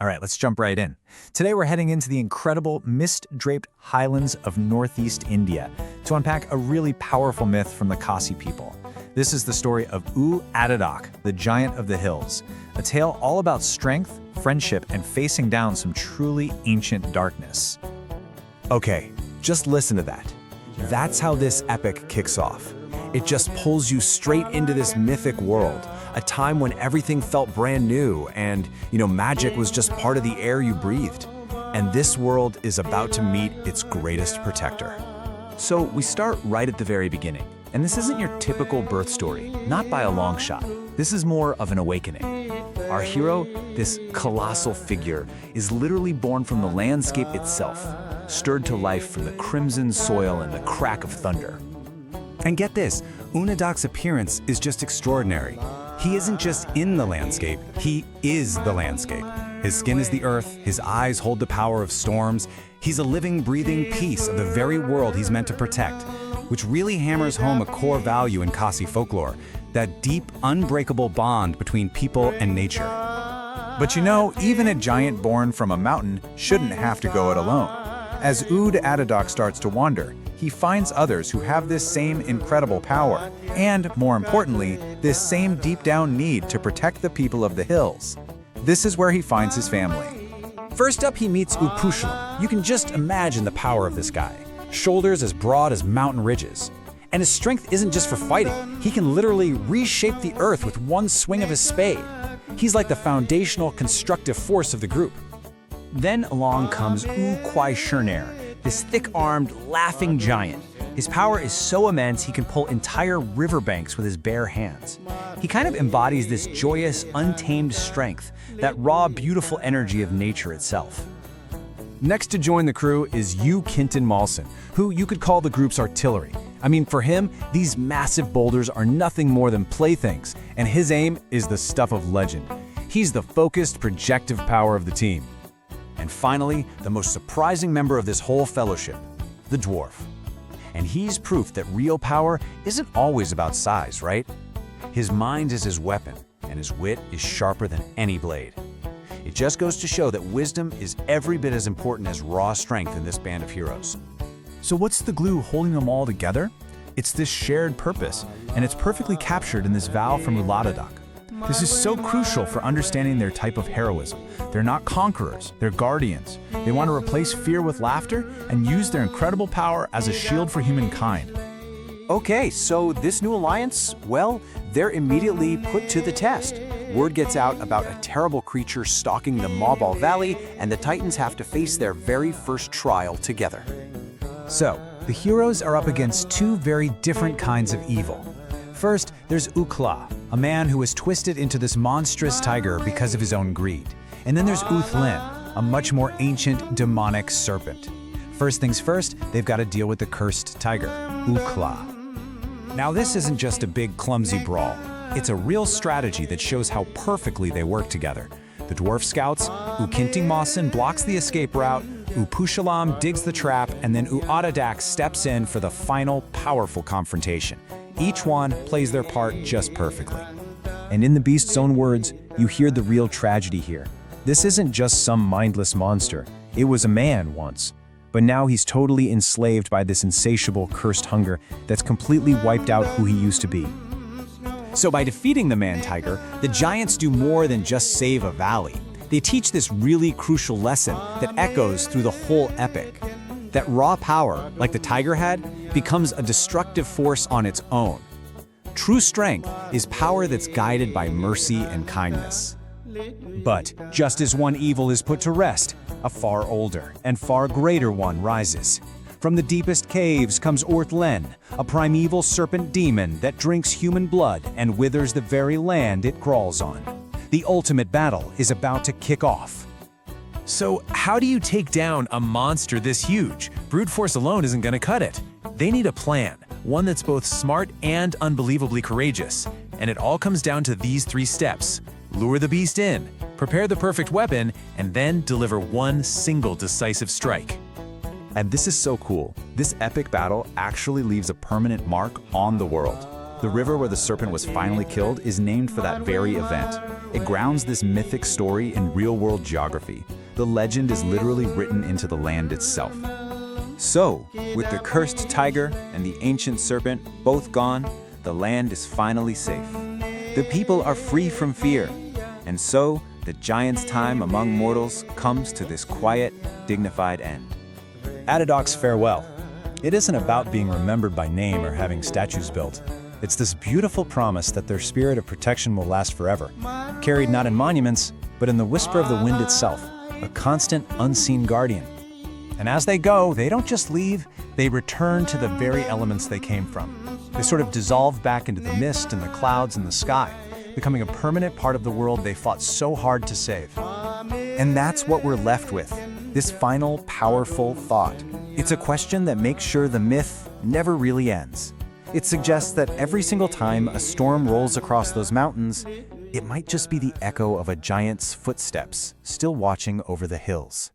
All right, let's jump right in. Today we're heading into the incredible mist-draped highlands of northeast India to unpack a really powerful myth from the Khasi people. This is the story of U Adok, the giant of the hills, a tale all about strength, friendship, and facing down some truly ancient darkness. Okay, just listen to that. That's how this epic kicks off. It just pulls you straight into this mythic world, a time when everything felt brand new and, magic was just part of the air you breathed. And this world is about to meet its greatest protector. So we start right at the very beginning. And this isn't your typical birth story, not by a long shot. This is more of an awakening. Our hero, this colossal figure, is literally born from the landscape itself, stirred to life from the crimson soil and the crack of thunder. And get this, U Adok's appearance is just extraordinary. He isn't just in the landscape, he is the landscape. His skin is the earth, his eyes hold the power of storms. He's a living, breathing piece of the very world he's meant to protect, which really hammers home a core value in Khasi folklore, that deep, unbreakable bond between people and nature. But even a giant born from a mountain shouldn't have to go it alone. As U Adok starts to wander, he finds others who have this same incredible power, and, more importantly, this same deep-down need to protect the people of the hills. This is where he finds his family. First up, he meets Upushalam. You can just imagine the power of this guy. Shoulders as broad as mountain ridges. And his strength isn't just for fighting. He can literally reshape the earth with one swing of his spade. He's like the foundational constructive force of the group. Then along comes U Shurnair, this thick-armed, laughing giant. His power is so immense he can pull entire riverbanks with his bare hands. He kind of embodies this joyous, untamed strength, that raw, beautiful energy of nature itself. Next to join the crew is U Malson, who you could call the group's artillery. For him, these massive boulders are nothing more than playthings, and his aim is the stuff of legend. He's the focused, projective power of the team. And finally, the most surprising member of this whole fellowship, the dwarf. And he's proof that real power isn't always about size, right? His mind is his weapon, and his wit is sharper than any blade. It just goes to show that wisdom is every bit as important as raw strength in this band of heroes. So what's the glue holding them all together? It's this shared purpose, and it's perfectly captured in this vow from U Adok. This is so crucial for understanding their type of heroism. They're not conquerors, they're guardians. They want to replace fear with laughter and use their incredible power as a shield for humankind. Okay, so this new alliance, well, they're immediately put to the test. Word gets out about a terrible creature stalking the Mawball Valley, and the Titans have to face their very first trial together. So, the heroes are up against two very different kinds of evil. First, there's Ukla, a man who was twisted into this monstrous tiger because of his own greed. And then there's Uthlin, a much more ancient, demonic serpent. First things first, they've got to deal with the cursed tiger, Ukla. Now this isn't just a big, clumsy brawl. It's a real strategy that shows how perfectly they work together. The dwarf scouts, U Malson blocks the escape route, Upushalam digs the trap, and then U Adadak steps in for the final, powerful confrontation. Each one plays their part just perfectly. And in the beast's own words, you hear the real tragedy here. This isn't just some mindless monster. It was a man once. But now he's totally enslaved by this insatiable, cursed hunger that's completely wiped out who he used to be. So by defeating the man-tiger, the giants do more than just save a valley. They teach this really crucial lesson that echoes through the whole epic. That raw power, like the tiger had, becomes a destructive force on its own. True strength is power that's guided by mercy and kindness. But just as one evil is put to rest, a far older and far greater one rises. From the deepest caves comes Orthlen, a primeval serpent demon that drinks human blood and withers the very land it crawls on. The ultimate battle is about to kick off. So how do you take down a monster this huge? Brute force alone isn't going to cut it. They need a plan, one that's both smart and unbelievably courageous. And it all comes down to these 3 steps. Lure the beast in, prepare the perfect weapon, and then deliver one single decisive strike. And this is so cool. This epic battle actually leaves a permanent mark on the world. The river where the serpent was finally killed is named for that very event. It grounds this mythic story in real-world geography. The legend is literally written into the land itself. So, with the cursed tiger and the ancient serpent both gone, the land is finally safe. The people are free from fear, and so the giant's time among mortals comes to this quiet, dignified end. Adadak's farewell. It isn't about being remembered by name or having statues built. It's this beautiful promise that their spirit of protection will last forever, carried not in monuments, but in the whisper of the wind itself, a constant, unseen guardian. And as they go, they don't just leave, they return to the very elements they came from. They sort of dissolve back into the mist and the clouds and the sky, becoming a permanent part of the world they fought so hard to save. And that's what we're left with, this final, powerful thought. It's a question that makes sure the myth never really ends. It suggests that every single time a storm rolls across those mountains, it might just be the echo of a giant's footsteps still watching over the hills.